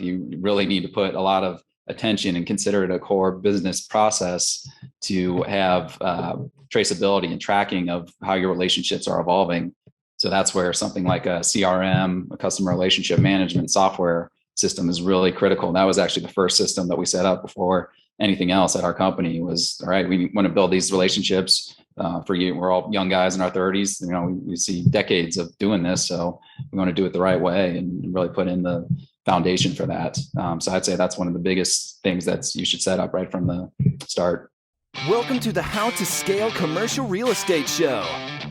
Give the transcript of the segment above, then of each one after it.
You really need to put a lot of attention and consider it a core business process to have traceability and tracking of how your relationships are evolving. So that's where something like a CRM, a customer relationship management software system, is really critical. That was actually the first system that we set up before anything else at our company. Was, all right, we want to build these relationships for you. We're all young guys in our 30s. We see decades of doing this, so we want to do it the right way and really put in the foundation for that. So I'd say that's one of the biggest things that you should set up right from the start. Welcome to the How to Scale Commercial Real Estate Show.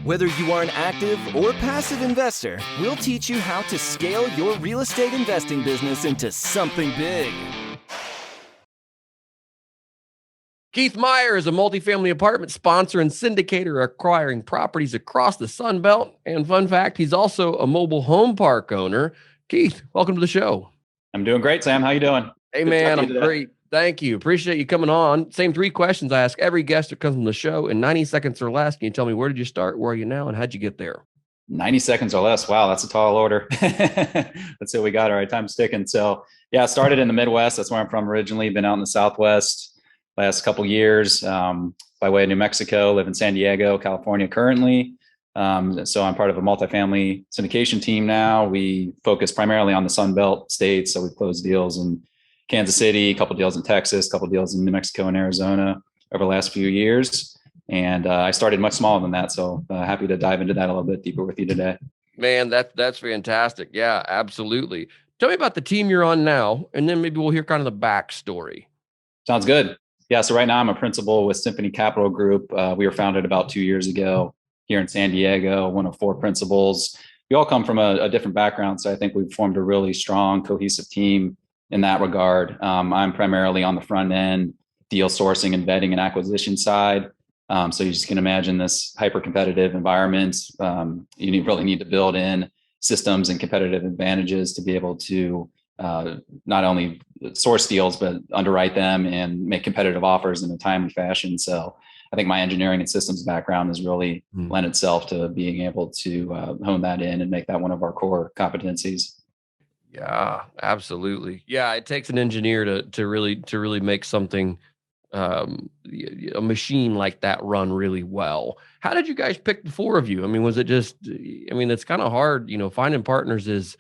Whether you are an active or passive investor, we'll teach you how to scale your real estate investing business into something big. Keith Meyer is a multifamily apartment sponsor and syndicator acquiring properties across the Sun Belt. And fun fact, he's also a mobile home park owner. Keith, welcome to the show. I'm doing great, Sam. How you doing? Hey, man, I'm great. Thank you. Appreciate you coming on. Same 3 questions I ask every guest that comes on the show in 90 seconds or less. Can you tell me, where did you start? Where are you now? And how'd you get there? 90 seconds or less. Wow, that's a tall order. Let's see what we got. All right, time's ticking. So yeah, I started in the Midwest. That's where I'm from originally. Been out in the Southwest last couple years, by way of New Mexico. Live in San Diego, California currently. So I'm part of a multifamily syndication team now. We focus primarily on the Sun Belt states. So we've closed deals in Kansas City, a couple deals in Texas, a couple deals in New Mexico and Arizona over the last few years. And I started much smaller than that. So happy to dive into that a little bit deeper with you today. Man, that's fantastic. Yeah, absolutely. Tell me about the team you're on now, and then maybe we'll hear kind of the backstory. Sounds good. Yeah. So right now I'm a principal with Symphony Capital Group. We were founded about 2 years ago here in San Diego, one of 4 principals. We all come from a different background. So I think we've formed a really strong, cohesive team in that regard. I'm primarily on the front end, deal sourcing and vetting and acquisition side. So you just can imagine this hyper competitive environment. You really need to build in systems and competitive advantages to be able to not only source deals, but underwrite them and make competitive offers in a timely fashion. So I think my engineering and systems background has really lent itself to being able to hone that in and make that one of our core competencies. Yeah, absolutely. Yeah, it takes an engineer to really make something, a machine like that run really well. How did you guys pick the 4 of you? I mean, was it just? I mean, it's kind of hard. Finding partners is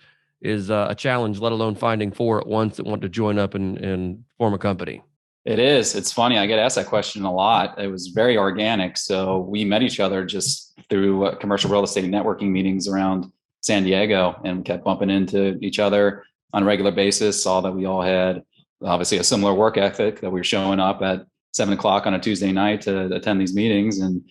a challenge, let alone finding 4 at once that want to join up and form a company. It is. It's funny. I get asked that question a lot. It was very organic. So we met each other just through commercial real estate networking meetings around San Diego and kept bumping into each other on a regular basis. Saw that we all had obviously a similar work ethic, that we were showing up at 7:00 on a Tuesday night to attend these meetings. And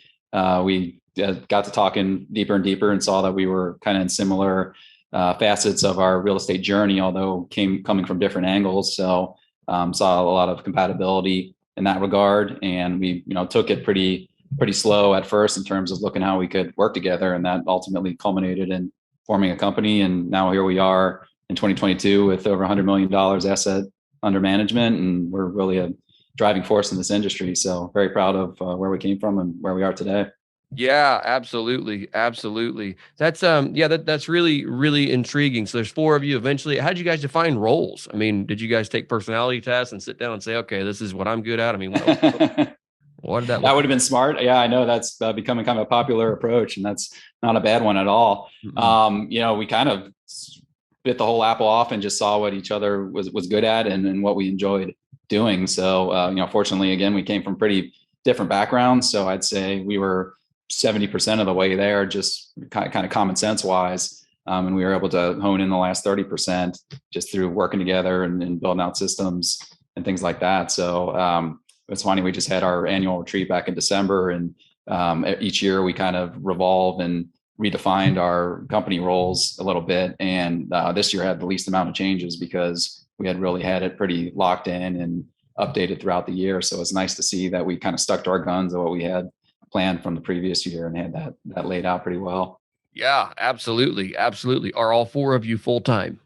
we got to talking deeper and deeper and saw that we were kind of in similar facets of our real estate journey, although coming from different angles. So saw a lot of compatibility in that regard. And we, took it pretty slow at first in terms of looking how we could work together. And that ultimately culminated in forming a company. And now here we are in 2022 with over $100 million asset under management. And we're really a driving force in this industry. So very proud of where we came from and where we are today. Yeah, absolutely. Absolutely. That's that's really, really intriguing. So there's 4 of you eventually. How did you guys define roles? I mean, did you guys take personality tests and sit down and say, okay, this is what I'm good at? I mean, what did that look That would have been smart. Yeah, I know that's becoming kind of a popular approach, and that's not a bad one at all. Mm-hmm. We kind of bit the whole apple off and just saw what each other was good at and what we enjoyed doing. So, fortunately, again, we came from pretty different backgrounds. So I'd say we were 70% of the way there, just kind of common sense wise. And we were able to hone in the last 30% just through working together and building out systems and things like that. So it's funny, we just had our annual retreat back in December, and each year we kind of revolve and redefined our company roles a little bit. And this year had the least amount of changes because we had really had it pretty locked in and updated throughout the year. So it's nice to see that we kind of stuck to our guns of what we had planned from the previous year and had that laid out pretty well. Yeah, absolutely. Absolutely. Are all 4 of you full-time?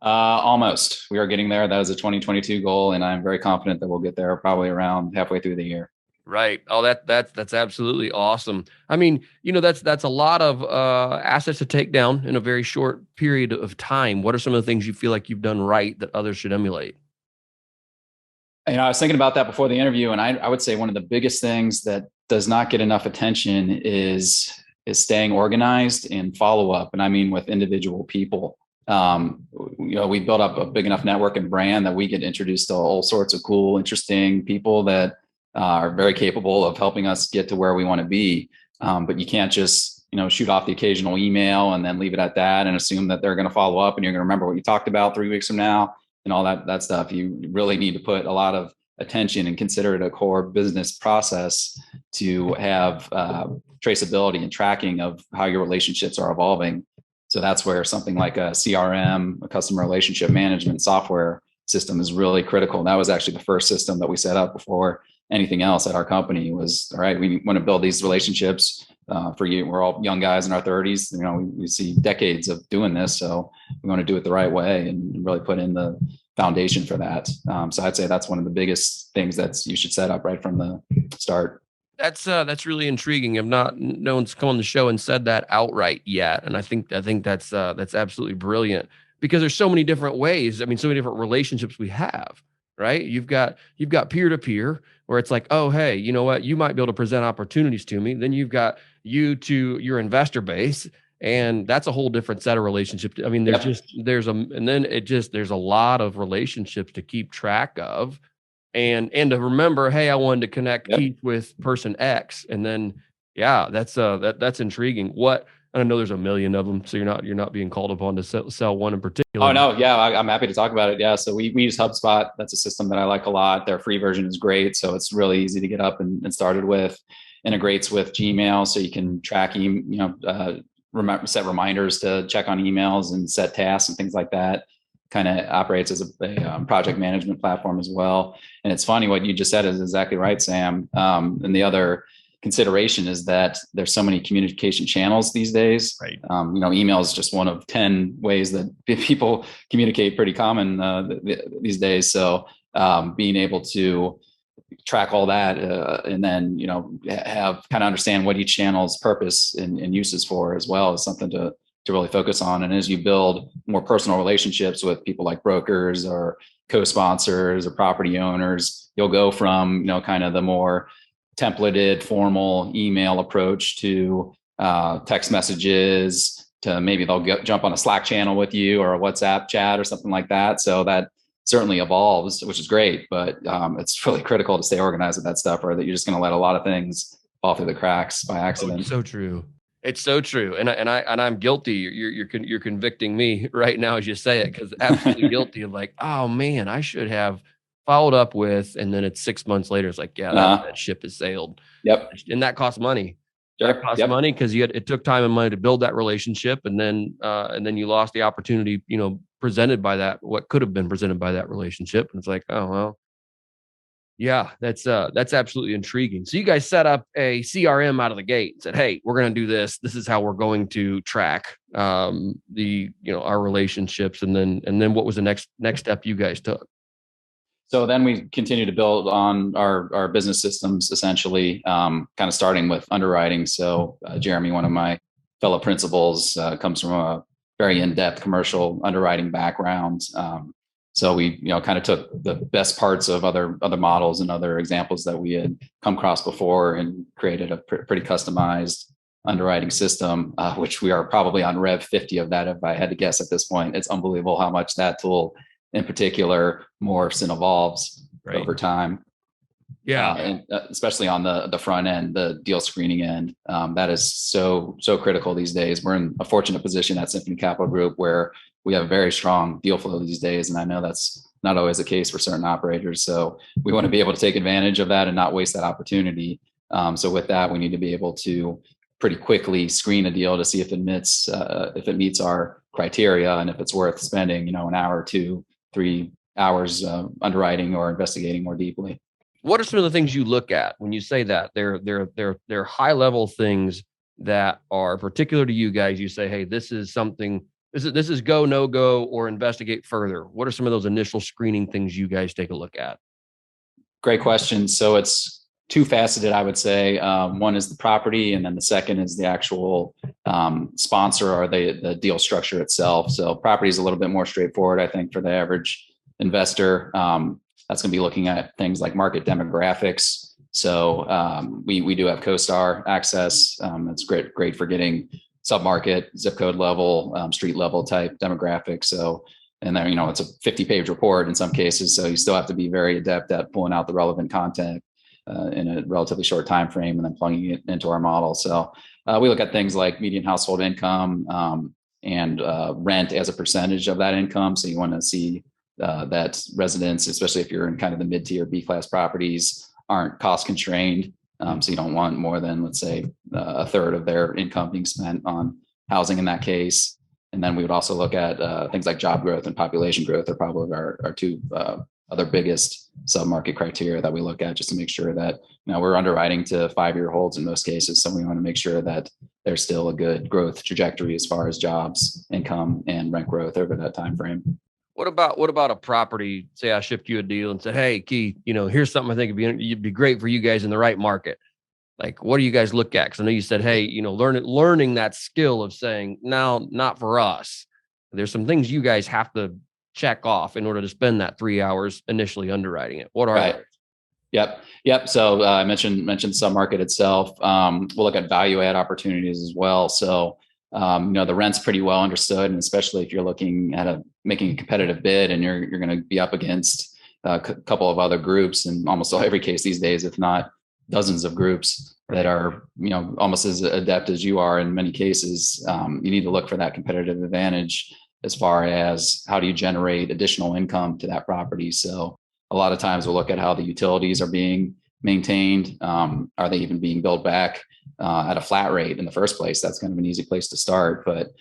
Almost. We are getting there. That is a 2022 goal, and I'm very confident that we'll get there probably around halfway through the year. Right. Oh, that's absolutely awesome. I mean, that's a lot of assets to take down in a very short period of time. What are some of the things you feel like you've done right that others should emulate? I was thinking about that before the interview, and I would say one of the biggest things that does not get enough attention is staying organized and follow up. And I mean with individual people. We built up a big enough network and brand that we get introduced to all sorts of cool, interesting people that are very capable of helping us get to where we want to be. But you can't just shoot off the occasional email and then leave it at that and assume that they're going to follow up and you're going to remember what you talked about 3 weeks from now and all that stuff. You really need to put a lot of attention and consider it a core business process to have traceability and tracking of how your relationships are evolving. So that's where something like a CRM, a customer relationship management software system, is really critical. That was actually the first system that we set up before anything else at our company. Was all right, we want to build these relationships for you. We're all young guys in our 30s. We see decades of doing this, so we want to do it the right way and really put in the foundation for that. So I'd say that's one of the biggest things that you should set up right from the start. That's really intriguing. No one's come on the show and said that outright yet, and I think that's absolutely brilliant because there's so many different ways. I mean, so many different relationships we have, right? You've got peer to peer where it's like, oh, hey, you know what? You might be able to present opportunities to me. Then you've got you to your investor base, and that's a whole different set of relationships. I mean, there's a lot of relationships to keep track of. And to remember, hey, I wanted to connect Keith with person X, and then that's intriguing. What I know, there's a million of them, so you're not being called upon to sell one in particular. Oh no, yeah, I'm happy to talk about it. Yeah, so we use HubSpot. That's a system that I like a lot. Their free version is great, so it's really easy to get up and started with. Integrates with Gmail, so you can track set reminders to check on emails and set tasks and things like that. Kind of operates as a project management platform as well. And it's funny, what you just said is exactly right, Sam. And the other consideration is that there's so many communication channels these days. Right. Email is just one of 10 ways that people communicate, pretty common these days. So being able to track all that and then have kind of understand what each channel's purpose and use is for as well is something to really focus on. And as you build more personal relationships with people like brokers or co-sponsors or property owners, you'll go from kind of the more templated formal email approach to text messages, to maybe they'll jump on a Slack channel with you or a WhatsApp chat or something like that. So that certainly evolves, which is great, but it's really critical to stay organized with that stuff, or that you're just going to let a lot of things fall through the cracks by accident. Oh, it's so true. It's so true. And I'm guilty. You're convicting me right now as you say it, because absolutely guilty of like, oh man, I should have followed up with, and then it's 6 months later. It's like, that ship has sailed. Yep. And that costs money. Sure. That costs money because it took time and money to build that relationship. And then you lost the opportunity, presented by that, what could have been presented by that relationship. And it's like, oh, well, yeah, that's absolutely intriguing. So you guys set up a CRM out of the gate and said, hey, we're going to do this. This is how we're going to track our relationships. And then what was the next step you guys took? So then we continue to build on our business systems, essentially, kind of starting with underwriting. So Jeremy, one of my fellow principals, comes from a very in-depth commercial underwriting background. So we, kind of took the best parts of other models and other examples that we had come across before and created a pretty customized underwriting system, which we are probably on Rev 50 of that, if I had to guess at this point. It's unbelievable how much that tool in particular morphs and evolves over time. Yeah. And especially on the front end, the deal screening end, that is so critical these days. We're in a fortunate position at Symphony Capital Group where we have very strong deal flow these days. And I know that's not always the case for certain operators. So we want to be able to take advantage of that and not waste that opportunity. So with that, we need to be able to pretty quickly screen a deal to see if it meets our criteria and if it's worth spending, an hour or 2, 3 hours underwriting or investigating more deeply. What are some of the things you look at when you say that? They're high level things that are particular to you guys. You say, hey, this is something. This is go, no go, or investigate further. What are some of those initial screening things you guys take a look at? Great question. So it's two-faceted, I would say. One is the property, and then the second is the actual sponsor or the deal structure itself. So property is a little bit more straightforward, I think, for the average investor. That's going to be looking at things like market demographics. So we do have CoStar access. It's great for getting submarket, zip code level, street level type demographics. So, and then, it's a 50-page report in some cases. So you still have to be very adept at pulling out the relevant content in a relatively short time frame and then plugging it into our model. So we look at things like median household income and rent as a percentage of that income. So you want to see that residents, especially if you're in kind of the mid-tier B-class properties, aren't cost constrained. So you don't want more than, let's say, a third of their income being spent on housing in that case. And then we would also look at things like job growth and population growth are probably our two other biggest submarket criteria that we look at, just to make sure that we're underwriting to 5-year holds in most cases. So we want to make sure that there's still a good growth trajectory as far as jobs, income, and rent growth over that time frame. What about a property? Say I shipped you a deal and said, "Hey, Keith, here's something I think it'd be great for you guys in the right market." Like, what do you guys look at? Because I know you said, "Hey, learning that skill of saying, no, not for us." There's some things you guys have to check off in order to spend that 3 hours initially underwriting it. What are right? They? Yep. So I mentioned submarket itself. We'll look at value add opportunities as well. So the rent's pretty well understood, and especially if you're looking at making a competitive bid and you're going to be up against a couple of other groups, in almost every case these days, if not dozens of groups that are almost as adept as you are in many cases. You need to look for that competitive advantage as far as how do you generate additional income to that property. So a lot of times we'll look at how the utilities are being maintained. Are they even being billed back at a flat rate in the first place? That's kind of an easy place to start, but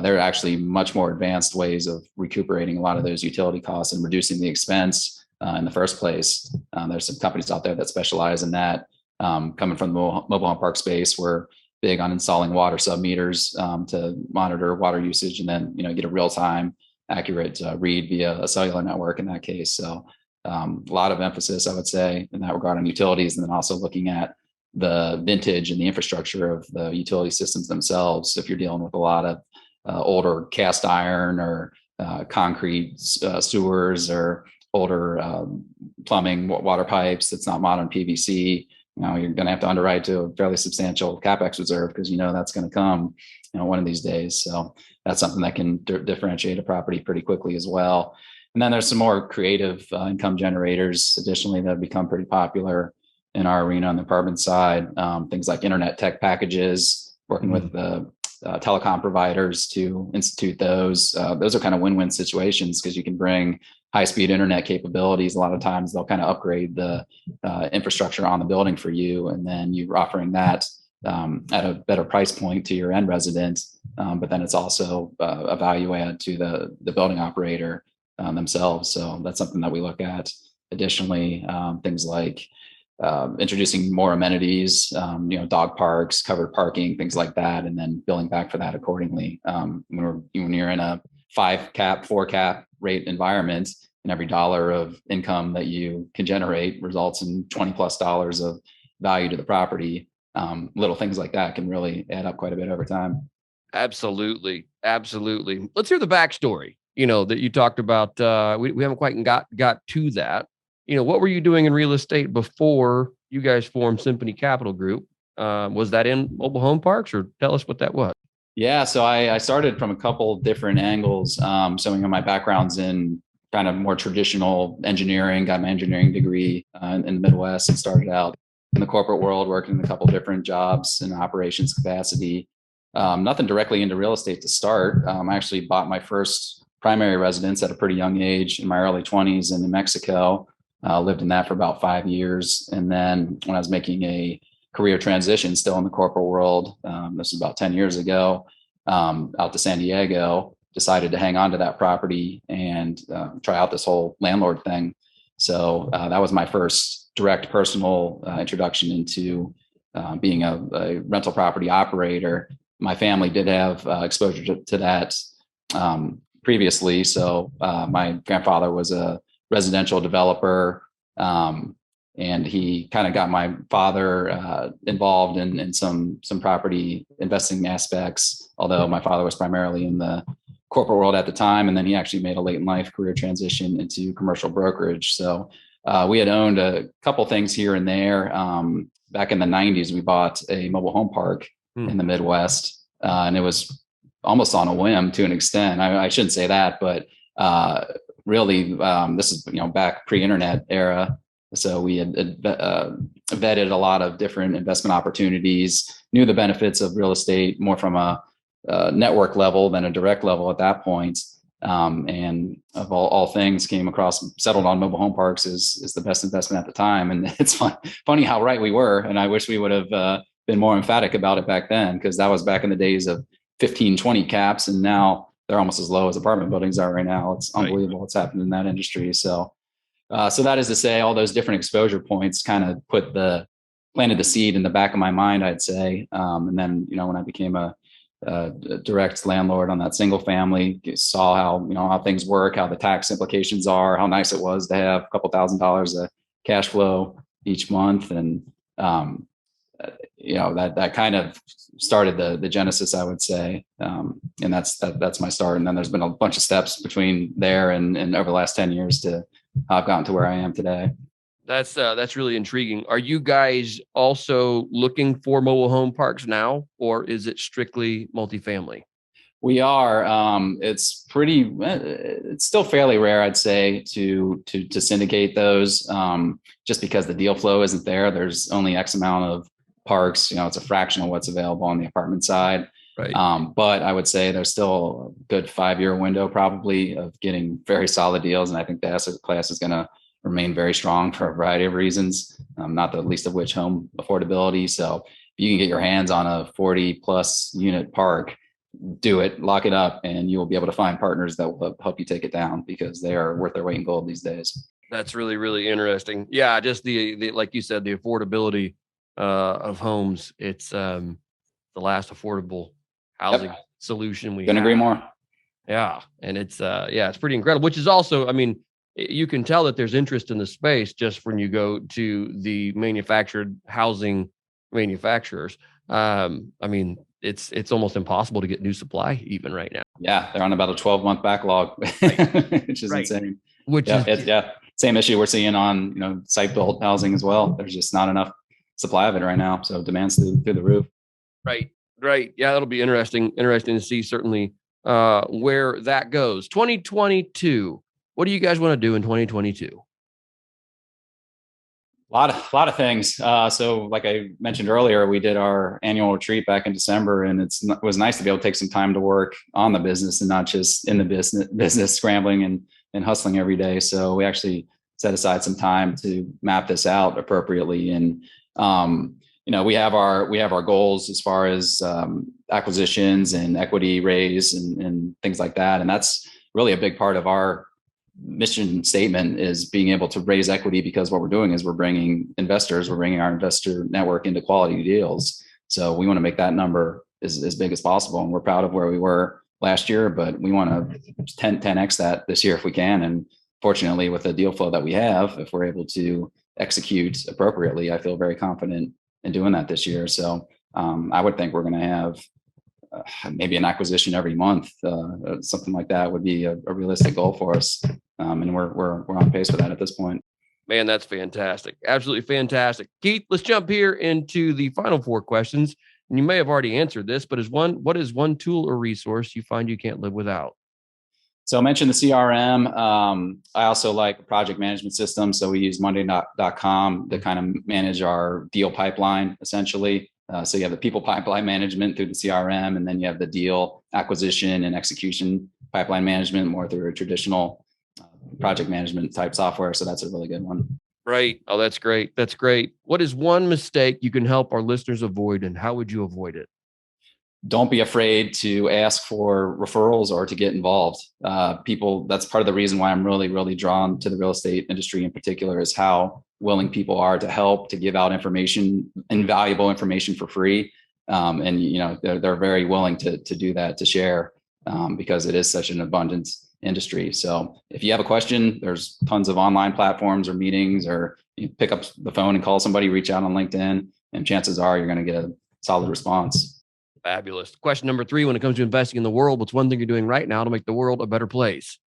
there are actually much more advanced ways of recuperating a lot of those utility costs and reducing the expense in the first place. There's some companies out there that specialize in that. Coming from the mobile home park space, we're big on installing water sub-meters to monitor water usage and then get a real-time accurate read via a cellular network in that case. So a lot of emphasis, I would say, in that regard on utilities, and then also looking at the vintage and the infrastructure of the utility systems themselves. If you're dealing with a lot of older cast iron or concrete sewers or older plumbing water pipes that's not modern PVC, you're going to have to underwrite to a fairly substantial CapEx reserve because that's going to come one of these days. So that's something that can differentiate a property pretty quickly as well. And then there's some more creative income generators additionally that have become pretty popular in our arena on the apartment side. Things like internet tech packages, working with the telecom providers to institute those. Those are kind of win-win situations because you can bring high-speed internet capabilities. A lot of times they'll kind of upgrade the infrastructure on the building for you, and then you're offering that at a better price point to your end resident. But then it's also a value add to the building operator themselves. So that's something that we look at. Additionally, things like introducing more amenities, dog parks, covered parking, things like that, and then billing back for that accordingly. When you're in a 5-cap, 4-cap rate environment, and every dollar of income that you can generate results in $20+ of value to the property. Little things like that can really add up quite a bit over time. Absolutely. Let's hear the backstory, that you talked about. We haven't quite got to that. What were you doing in real estate before you guys formed Symphony Capital Group? Was that in mobile home parks, or tell us what that was? Yeah, so I started from a couple different angles. So my background's in kind of more traditional engineering, got my engineering degree in the Midwest, and started out in the corporate world, working in a couple different jobs in operations capacity. Nothing directly into real estate to start. I actually bought my first primary residence at a pretty young age in my early 20s in New Mexico. Lived in that for about 5 years. And then when I was making a career transition, still in the corporate world, this was about 10 years ago, out to San Diego, decided to hang on to that property and try out this whole landlord thing. So that was my first direct personal introduction into being a rental property operator. My family did have exposure to that previously. So my grandfather was a residential developer, and he kind of got my father involved in some property investing aspects, although my father was primarily in the corporate world at the time. And then he actually made a late in life career transition into commercial brokerage. So we had owned a couple things here and there. Back in the 90s, we bought a mobile home park in the Midwest, and it was almost on a whim to an extent. I shouldn't say that, but really, this is back pre-internet era. So we had vetted a lot of different investment opportunities, knew the benefits of real estate more from a network level than a direct level at that point. And of all things, came across, settled on mobile home parks is the best investment at the time. And it's funny how right we were. And I wish we would have been more emphatic about it back then, because that was back in the days of 15, 20 caps. And now they're almost as low as apartment buildings are right now. It's unbelievable what's happened in that industry. So that is to say, all those different exposure points kind of planted the seed in the back of my mind, I'd say. And then, when I became a direct landlord on that single family, saw how things work, how the tax implications are, how nice it was to have a couple $1,000s of cash flow each month. And, that kind of started the genesis, I would say. And that's my start. And then there's been a bunch of steps between there and over the last 10 years to how I've gotten to where I am today. That's really intriguing. Are you guys also looking for mobile home parks now, or is it strictly multifamily? We are. It's still fairly rare, I'd say, to syndicate those, just because the deal flow isn't there. There's only X amount of parks. It's a fraction of what's available on the apartment side. Right. But I would say there's still a good 5-year window probably of getting very solid deals. And I think the asset class is going to remain very strong for a variety of reasons, not the least of which home affordability. So if you can get your hands on a 40 plus unit park, do it, lock it up, and you will be able to find partners that will help you take it down, because they are worth their weight in gold these days. That's really, really interesting. Yeah. Just the like you said, the affordability of homes. It's the last affordable housing solution we couldn't agree more. Yeah. And it's pretty incredible, which is also, you can tell that there's interest in the space just when you go to the manufactured housing manufacturers. It's almost impossible to get new supply even right now. Yeah. They're on about a 12-month backlog, which is insane. Same issue we're seeing on, site built housing as well. There's just not enough supply of it right now. So demand's through the roof. Right. Yeah. That'll be interesting to see certainly where that goes. 2022. What do you guys want to do in 2022? A lot of things. So like I mentioned earlier, we did our annual retreat back in December, and it was nice to be able to take some time to work on the business and not just in the business scrambling and hustling every day. So we actually set aside some time to map this out appropriately. And, we have our goals as far as acquisitions and equity raise and things like that. And that's really a big part of our mission statement, is being able to raise equity, because what we're doing is we're bringing our investor network into quality deals. So we want to make that number as big as possible. And we're proud of where we were last year, but we want to 10x that this year if we can. And fortunately, with the deal flow that we have, if we're able to execute appropriately, I feel very confident in doing that this year. So I would think we're going to have maybe an acquisition every month, something like that would be a realistic goal for us. And we're on pace for that at this point. Man, that's fantastic. Absolutely fantastic. Keith, let's jump here into the final 4 questions. And you may have already answered this, but what is one tool or resource you find you can't live without? So I mentioned the CRM. I also like a project management system. So we use Monday.com to kind of manage our deal pipeline, essentially. So you have the people pipeline management through the CRM, and then you have the deal acquisition and execution pipeline management more through a traditional project management type software. So that's a really good one. Right. Oh, that's great. That's great. What is one mistake you can help our listeners avoid, and how would you avoid it? Don't be afraid to ask for referrals or to get involved. That's part of the reason why I'm really, really drawn to the real estate industry in particular, is how willing people are to help, to give out information, invaluable information for free. And they're very willing to do that, to share, because it is such an abundant industry. So if you have a question, there's tons of online platforms or meetings, or you pick up the phone and call somebody, reach out on LinkedIn, and chances are you're going to get a solid response. Fabulous. Question number 3, when it comes to investing in the world, what's one thing you're doing right now to make the world a better place?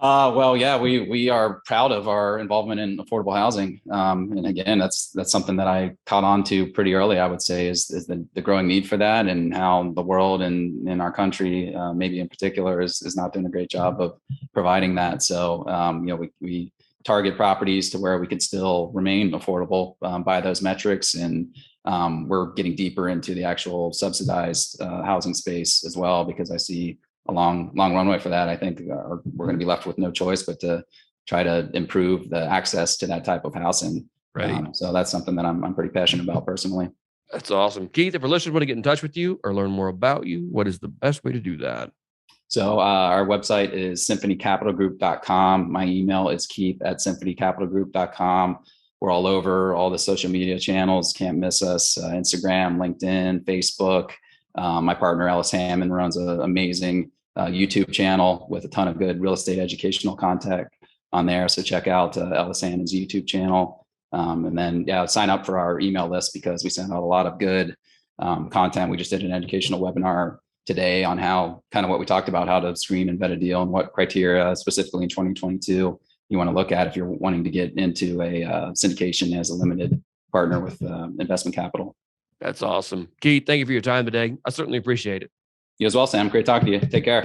Well, yeah, we are proud of our involvement in affordable housing. And again, that's something that I caught on to pretty early, I would say, is the growing need for that, and how the world and in our country, maybe in particular, is not doing a great job of providing that. So, we target properties to where we could still remain affordable by those metrics. And we're getting deeper into the actual subsidized housing space as well, because I see a long runway for that. I think we're going to be left with no choice but to try to improve the access to that type of housing. Right. So that's something that I'm pretty passionate about personally. That's awesome. Keith, if our listeners want to get in touch with you or learn more about you, what is the best way to do that? So our website is symphonycapitalgroup.com. My email is keith@symphonycapitalgroup.com. We're all over all the social media channels. Can't miss us. Instagram, LinkedIn, Facebook. My partner, Ellis Hammond, runs an amazing YouTube channel with a ton of good real estate educational content on there. So check out Ellis Hammond's YouTube channel. And then, sign up for our email list, because we send out a lot of good content. We just did an educational webinar today on how, kind of what we talked about, how to screen and vet a deal, and what criteria specifically in 2022 you want to look at if you're wanting to get into a syndication as a limited partner with investment capital. That's awesome. Keith, thank you for your time today. I certainly appreciate it. You as well, Sam. Great talking to you. Take care.